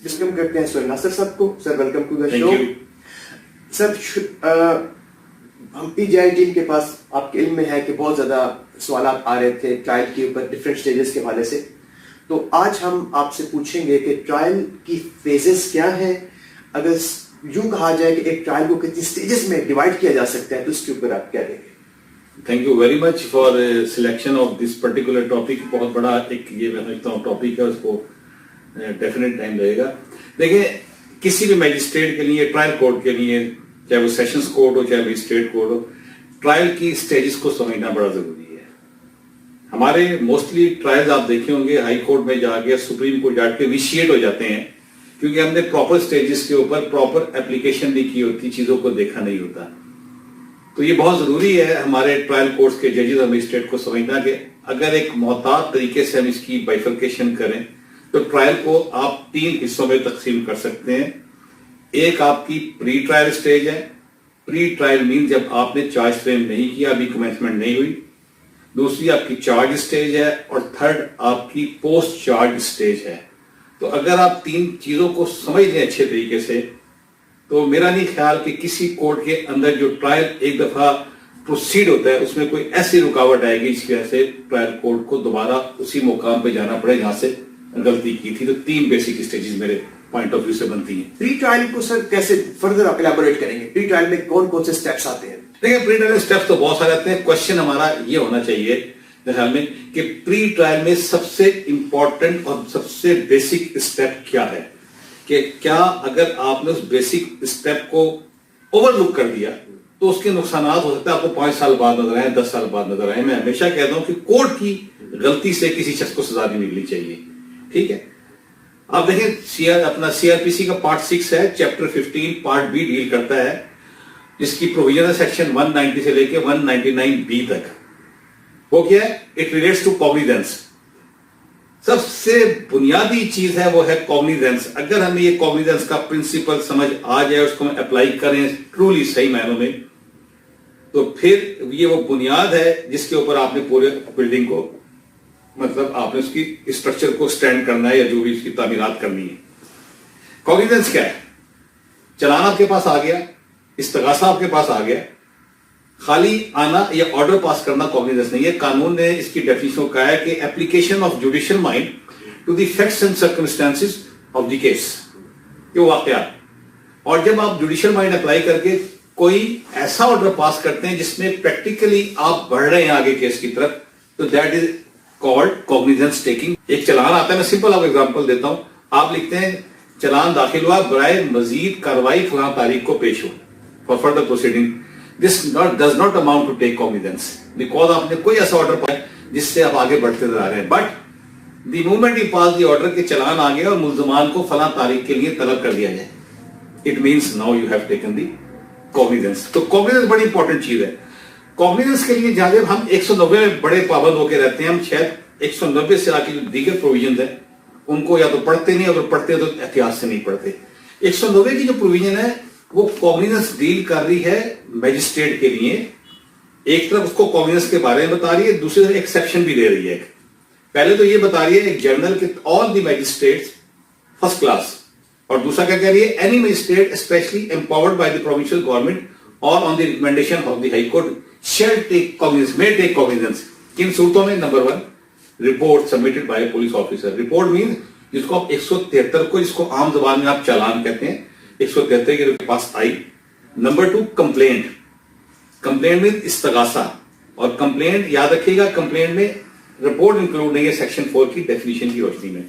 Welcome کرتے ہیں سر ناصر صاحب کو. سر ویلکم ٹو دا شو. سر ہم پی جی آئی ٹیم کے پاس آپ کے علم میں ہے کہ بہت زیادہ سوالات آ رہے تھے ٹرائل کے اوپر ڈفرینٹ سٹیجز کے حوالے سے. تو آج ہم آپ سے پوچھیں گے کہ ٹرائل کی فیزز کیا ہیں, اگر یوں کہا جائے کہ ایک ٹرائل کو کتنی سٹیجز میں ڈیوائڈ کیا جا سکتا ہے تو اس کے اوپر آپ کیا دیں گے؟ Thank you very much for selection of this particular topic. بہت بڑا ایک یہ میں سمجھتا ہوں ٹاپک ہے, اس کو ڈیفینیٹ ٹائم لگے گا. دیکھیں کسی بھی میجسٹریٹ کے لیے ٹرائل کورٹ کے لیے, چاہے وہ سیشنز کورٹ ہو چاہے میجسٹریٹ کورٹ ہو, ٹرائل کی سٹیجز کو سمجھنا بڑا ضروری ہے. ہمارے موسٹلی ٹرائلز آپ دیکھے ہوں گے ہائی کورٹ میں جا کے سپریم کورٹ جا کے ویشیٹ ہو جاتے ہیں, کیونکہ ہم نے پراپر سٹیجز کے اوپر پراپر اپلیکیشن نہیں کی ہوتی, چیزوں کو دیکھا نہیں ہوتا. تو یہ بہت ضروری ہے ہمارے ٹرائل کورٹس کے ججز اور میجسٹریٹ کو سمجھنا کہ اگر ایک محتاط طریقے سے ہم اس کی بائفرکیشن کریں تو ٹرائل کو آپ 3 حصوں میں تقسیم کر سکتے ہیں. ایک آپ کی پری ٹرائل سٹیج ہے. پری ٹرائل مین جب آپ نے چارج فریم نہیں کیا, ابھی کمنسمنٹ نہیں ہوئی. دوسری آپ کی چارج سٹیج ہے, اور تھرڈ آپ کی پوسٹ چارج سٹیج ہے. تو اگر آپ 3 چیزوں کو سمجھ لیں اچھے طریقے سے تو میرا نہیں خیال کہ کسی کورٹ کے اندر جو ٹرائل ایک دفعہ پروسیڈ ہوتا ہے اس میں کوئی ایسی رکاوٹ آئے گی جس کی وجہ سے ٹرائل کورٹ کو دوبارہ اسی مقام پہ جانا پڑے جہاں سے غلطی کی تھی. تو 3 بیسک سٹیجز میرے پوائنٹ آف ویو سے بنتی ہیں. پری ٹرائل کو سر کیسے فردر آپ الیبوریٹ کریں گے؟ پری ٹرائل میں کون کون سے سٹیپس آتے ہیں؟ دیکھیں پری ٹرائل سٹیپس تو بہت سارے آتے ہیں. کوشچن ہمارا یہ ہونا چاہیے خیال میں کہ پری ٹرائل میں سب سے امپورٹنٹ اور سب سے بیسک سٹیپ کیا ہے, کہ کیا اگر آپ نے اس بیسک سٹیپ کو اوور لک کر دیا تو اس کے نقصانات ہو سکتے ہیں آپ کو 5 سال بعد نظر آئے, 10 سال بعد نظر آئے. میں ہمیشہ کہتا ہوں کہ کورٹ کی غلطی سے کسی شخص کو سزا نہیں ملنی چاہیے. ٹھیک ہے, آپ دیکھیں اپنا سی آر پی سی کا پارٹ 6 ہے, چیپٹر 15 پارٹ بی ڈیل کرتا ہے, جس کی پروویژن ہے سیکشن 190 سے لے کے 199 بی تک. وہ کیا ہے؟ It relates to cognizance. سب سے بنیادی چیز ہے وہ ہے کاگنیزنس. اگر ہمیں یہ کاگنیزنس کا پرنسپل سمجھ آ جائے, اس کو ہم اپلائی کریں ٹرولی صحیح معنوں میں, تو پھر یہ وہ بنیاد ہے جس کے اوپر آپ نے پورے بلڈنگ کو, مطلب آپ نے اس کی اسٹرکچر کو سٹینڈ کرنا ہے یا جو بھی اس کی تعمیرات کرنی ہے. کاگنیزنس کیا ہے؟ چلان آپ کے پاس آ گیا, استغاثہ آپ کے پاس آ گیا, خالی آنا یا آرڈر پاس کرنا کاگنیزنس نہیں ہے. قانون نے اس کی ڈیفینیشن کہا ہے کہ application of judicial mind to the facts and circumstances of the case, یہ واقعات. اور جب آپ جوڈیشل مائنڈ اپلائی کر کے کوئی ایسا آرڈر پاس کرتے ہیں جس میں پریکٹیکلی آپ بڑھ رہے ہیں آگے کیس کی طرف, تو دیٹ از کالڈ کاگنیزنس ٹیکنگ. ایک چلان آتا ہے, میں سمپل آپ کو ایگزامپل دیتا ہوں. آپ لکھتے ہیں چلان داخل ہوا, برائے مزید کارروائی فلاں تاریخ کو پیش ہو for further proceeding. This does not amount to take cognizance because آپ نے کوئی ایسا آرڈر پایا جس سے آپ آگے بڑھتے جا رہے ہیں. But the moment you pass the order کے چلان آ گیا اور ملزمان کو فلاں تاریخ کے لیے طلب کر دیا جائے, it means now you have taken the cognizance. تو cognizance بڑی امپورٹنٹ چیز ہے. cognizance کے لیے جب ہم 190 میں بڑے پابند ہو کے رہتے ہیں, ہم شاید 190 سے آگے جو دیگر پروویژنز ہیں ان کو یا تو پڑھتے نہیں, اگر پڑھتے تو احتیاط سے نہیں پڑھتے. 190 کی جو پروویژن ہے وہ کاگنیزنس ڈیل کر رہی ہے میجسٹریٹ کے لیے. ایک طرف اس کو کاگنیزنس کے بارے میں بتا رہی ہے, دوسری طرف ایکسیپشن بھی دے رہی ہے. پہلے تو یہ بتا رہی ہے ایک جرنل کہ all the magistrates first class, اور دوسرا کیا کہہ رہی ہے, any magistrate specially empowered by the provincial government اور on the recommendation of the high court shall take cognizance, may take cognizance. کن صورتوں میں؟ Number 1 report submitted by a police officer. Report means جس کو آپ 173 کو, جس کو عام زبان میں آپ چالان کہتے ہیں, 173 کے پاس آئی. Number 2 complaint. کمپلینٹ میں استغاثہ, اور کمپلینٹ یاد رکھیے گا کمپلینٹ میں رپورٹ انکلوڈ نہیں ہے سیکشن 4 کی ڈیفینیشن کی روشنی میں.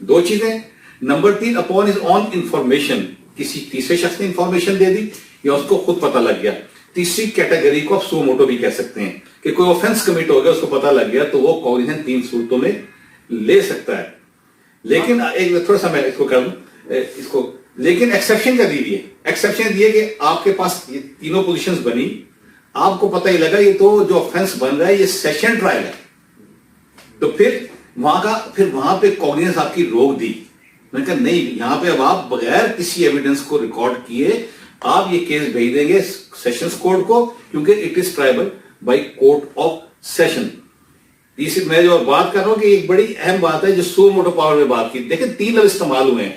2 چیزیں. Number 3 upon is on information, کسی تیسرے شخص نے انفارمیشن دے دی یا اس کو خود پتہ لگ گیا. تیسری کیٹیگری کو آپ سو موٹو بھی کہہ سکتے ہیں کہ کوئی آفینس کمٹ ہو گیا, اس کو پتہ لگ گیا, تو وہ کاگنیزنس 3 صورتوں میں لے سکتا ہے. لیکن ایک تھوڑا سا میں اس کو کر دوں اس کو, لیکن ایکسیپشن کیا دی ہے؟ ایکسیپشن دی ہے کہ آپ کے پاس یہ تینوں پوزیشنز بنی, آپ کو پتہ ہی لگا یہ تو جو آفینس بن رہا ہے یہ سیشن ٹرائل ہے, تو پھر وہاں پہ کاگنیزنس آپ کی روک دی. میں نے کہا نہیں, یہاں پہ اب آپ بغیر کسی ایویڈنس کو ریکارڈ کیے آپ یہ کیس بھیج دیں گے سیشنز کورٹ کو, کیونکہ it is tribal by court of session. تیسری میں جو بات کر رہا ہوں کہ ایک بڑی اہم بات ہے جو سو موٹو پاور میں بات کی. دیکھیں 3 لفظ استعمال ہوئے ہیں,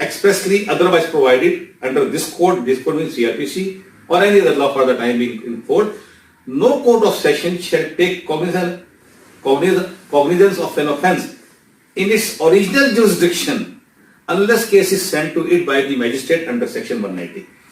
expressly otherwise provided under this code means CRPC or any other law for the time being in force, no court of session shall take cognizance of an offence in its original jurisdiction unless case is sent to it by the magistrate under section 190।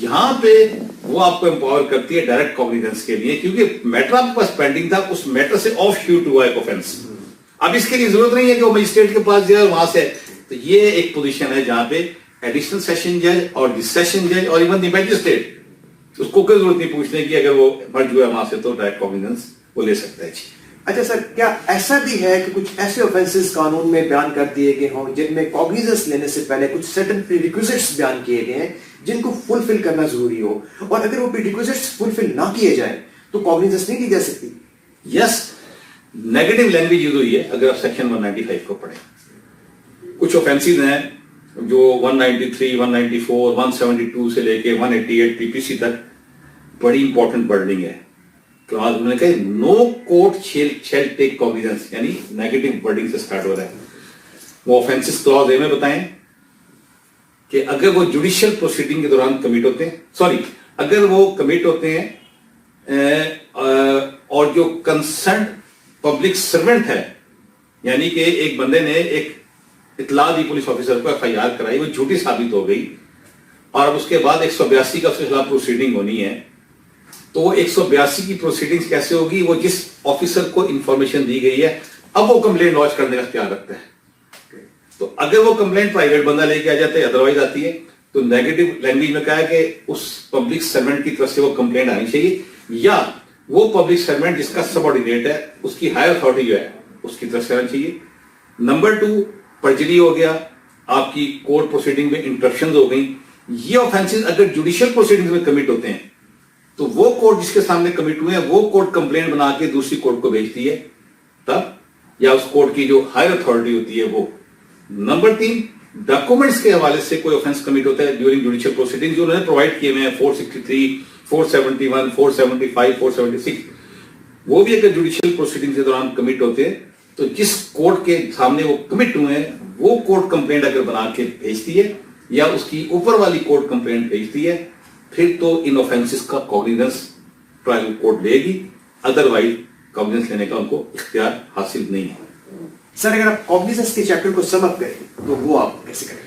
یہاں پہ وہ آپ کو empower کرتی ہے direct کاگنیزنس کے لیے, کیونکہ میٹر آپ کے پاس پینڈنگ تھا, اس میٹر سے آف شوٹ ہوا ایک آفینس. اب اس کے لیے ضرورت نہیں ہے کہ وہ مجسٹریٹ کے پاس جائے وہاں سے. تو یہ ایک پوزیشن ہے جہاں پہ ایڈیشنل سیشن جج اور دی سیشن جج اور ایون دی میجسٹریٹ, اس کو کوئی ضرورت نہیں پوچھنے کی, اگر وہ مرج ہوا وہاں سے تو ڈائریکٹ کاگنیزنس وہ لے سکتا ہے. جی اچھا سر, کیا ایسا بھی ہے کہ کچھ ایسے آفینسز قانون میں بیان کر دیے گئے ہوں جن میں کاگنیزنس لینے سے پہلے کچھ سرٹن پری ریکوزٹس بیان کیے گئے ہیں جن کو فلفل کرنا ضروری ہو, اور اگر وہ پری ریکوزٹس فلفل نہ کیے جائیں تو کاگنیزنس نہیں لی جا سکتی؟ یس, نیگیٹو لینگویج یوز ہوئی ہے. اگر آپ سیکشن 195 کو پڑھیں, کچھ آفینسز ہیں جو 193, 194, 172 سے لے کے 188 پی پی سی تک بڑی امپورٹنٹ ورڈنگ ہے. کلاس میں نے کہا نو کورٹ شیل ٹیک کاگنیزنس, یعنی نیگیٹو ورڈنگ سے سٹارٹ ہو رہا ہے. وہ آفینسز کلاس اے میں بتائیں کہ اگر وہ جوڈیشل پروسیڈنگ کے دوران کمٹ ہوتے ہیں, سوری اگر وہ کمٹ ہوتے ہیں اور جو کنسرنڈ پبلک سروینٹ ہے, یعنی کہ ایک بندے نے ایک اطلاع دی پولیس آفیسر کو, ایف آئی آر کرائی, وہ جھوٹی ثابت ہو گئی, اور اب اس کے بعد 182 کا اس کے خلاف پروسیڈنگ ہونی ہے, تو وہ 182 کی پروسیڈنگز کیسے ہوگی؟ وہ جس آفیسر کو انفارمیشن دی گئی ہے اب وہ کمپلینٹ لانچ کرنے کا اختیار رکھتا ہے. تو اگر وہ کمپلینٹ پرائیویٹ بندہ لے کے آ جاتا ہے, ادروائز آتی ہے, تو نیگیٹو لینگویج میں کہا ہے کہ اس پبلک سرونٹ کی طرف سے وہ کمپلینٹ آنی چاہیے, یا وہ پبلک سرونٹ جس کا سب آرڈینیٹ ہے اس کی ہائر اتھارٹی جو ہے اس کی طرف سے آنا چاہیے. نمبر 2, پرجری ہو گیا, آپ کی کورٹ پروسیڈنگ میں انٹرپشنز ہو گئی. یہ آفینسز اگر جوڈیشل پروسیڈنگ میں کمٹ ہوتے ہیں تو وہ کورٹ جس کے سامنے کمٹ ہوئے ہیں وہ کورٹ کمپلینٹ بنا کے دوسری کورٹ کو بھیجتی ہے تب, یا اس کورٹ کی جو ہائر اتھارٹی ہوتی ہے وہ. نمبر 3, ڈاکومنٹس کے حوالے سے کوئی آفینس کمٹ ہوتا ہے ڈیورنگ جوڈیشل پروسیڈنگ, جو انہوں نے پرووائڈ کیے ہوئے ہیں 463, 471, 475, 476, وہ بھی اگر جوڈیشل پروسیڈنگ کے دوران کمٹ ہوتے ہیں تو جس کورٹ کے سامنے وہ کمٹ ہوئے ہیں وہ کورٹ کمپلینٹ اگر بنا کے بھیجتی ہے, یا اس کی اوپر والی کورٹ کمپلینٹ بھیجتی ہے, پھر تو ان آفینسز کا کاگنیزنس ٹرائل کورٹ لے گی, ادروائز کاگنیزنس لینے کا ان کو اختیار حاصل نہیں ہے. سر اگر آپ کاگنیزنس کے چیپٹر کو سم اپ کریں تو وہ آپ کیسے کریں؟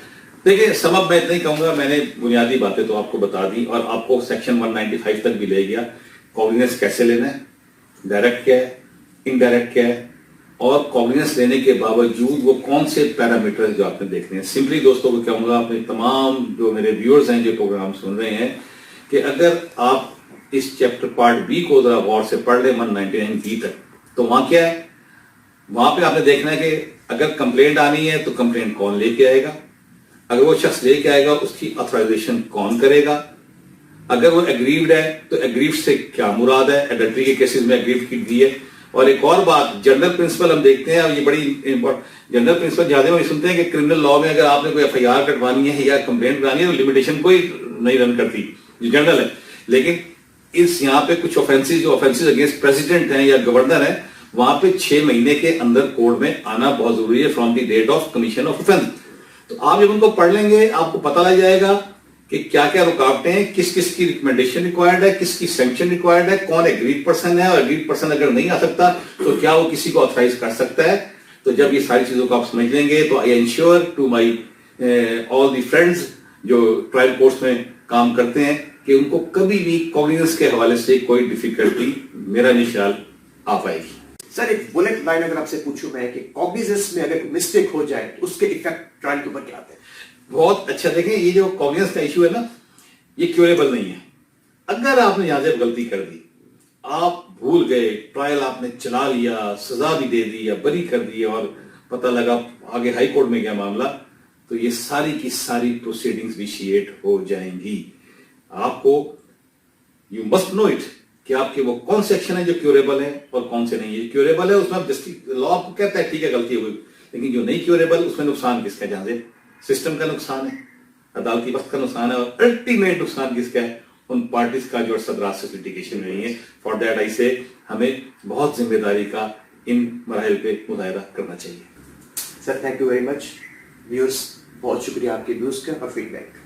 دیکھیں, سم اپ میں اتنا ہی کہوں گا, میں نے بنیادی باتیں تو آپ کو بتا دی اور آپ کو سیکشن 195 تک بھی لے گیا. کاگنیزنس کیسے لینا ہے, ڈائریکٹ کیا ہے, انڈائریکٹ کیا ہے, اور کاگنیزنس لینے کے باوجود وہ کون سے پیرامیٹر جو آپ نے دیکھنے ہیں. سمپلی دوستوں کو کہوں گا, اپنے تمام جو میرے ویورز ہیں جو پروگرام سن رہے ہیں, کہ اگر آپ اس چیپٹر پارٹ بی کو ذرا غور سے پڑھ لیں 199 بی تک, تو وہاں کیا ہے, وہاں پہ آپ نے دیکھنا ہے کہ اگر کمپلینٹ آنی ہے تو کمپلینٹ کون لے کے آئے گا, اگر وہ شخص لے کے آئے گا اس کی آتھرائزیشن کون کرے گا, اگر وہ ایگریوڈ ہے تو ایگریوڈ سے کیا مراد ہے, ایڈلٹری کے کیسز میں ایگریوڈ کی دی ہے. اور ایک اور بات, جنرل پرنسپل ہم دیکھتے ہیں, اور یہ بڑی امپورٹنٹ جنرل پرنسپل زیادہ ہم سنتے ہیں کہ کرمنل لا میں اگر آپ نے کوئی ایف آئی آر کٹوانی ہے یا کمپلینٹ کرانی ہے تو لمیٹیشن کوئی نہیں رن کرتی, جو جنرل ہے. لیکن اس یہاں پہ کچھ آفینسز جو آفینسز اگینسٹ پریزیڈنٹ ہیں یا گورنر ہیں, وہاں پہ 6 مہینے کے اندر کورٹ میں آنا بہت ضروری ہے from the debt of commission of offence. تو آپ جب ان کو پڑھ لیں گے آپ کو پتہ لگ جائے گا کہ کیا کیا رکاوٹیں ہیں, کس کس کی ریکمنڈیشن ریکوائرڈ ہے, کس کی سینکشن ریکوائرڈ ہے, کون ایگریڈ پرسن ہے, اور ایگریڈ پرسن اگر نہیں آ سکتا تو کیا وہ کسی کو آتھرائز کر سکتا ہے. تو جب یہ ساری چیزوں کو آپ سمجھ لیں گے تو I ensure to my all the friends جو ٹرائل کورٹس میں کام کرتے ہیں کہ ان کو کبھی بھی کاگنیزنس کے حوالے سے کوئی ڈیفیکلٹی میرا نہیں خیال آ پائے گی. سر ایک بلٹ لائن اگر آپ سے پوچھوں میں کہ کاگنیزنس میں اگر مسٹیک ہو جائے تو اس کے ایفیکٹ ٹرائل کے اوپر کیا آتے ہیں؟ بہت اچھا, دیکھیں یہ جو کاگنیزنس کا ایشو ہے نا, یہ کیوریبل نہیں ہے. اگر آپ نے یہاں سے غلطی کر دی, آپ بھول گئے, ٹرائل آپ نے چلا لیا, سزا بھی دے دی یا بری کر دی, اور پتہ لگا آگے ہائی کورٹ میں گیا معاملہ, تو یہ ساری کی ساری پروسیڈنگز ویشیٹ ہو جائیں گی. آپ کو یو مسٹ نو اٹ کہ آپ کے وہ کون سے ایکشن ہیں جو کیوریبل ہیں اور کون سے نہیں. کیوریبل ہے اس میں جسٹس لا آپ کو کہتا ہے ٹھیک ہے غلطی ہوئی, لیکن جو نہیں کیوریبل اس میں نقصان کس کا, جہاں سے سسٹم کا نقصان ہے, عدالتی وقت کا نقصان ہے, اور الٹیمیٹ نقصان کس کا ہے, ان پارٹیز کا جو صدرات سے لٹیگیشن میں ہے. فار دیٹ آئی سے ہمیں بہت ذمہ داری کا ان مراحل پہ مظاہرہ کرنا چاہیے. Sir thank you very much. Viewers بہت شکریہ آپ کے ویوز کا اور فیڈ بیک.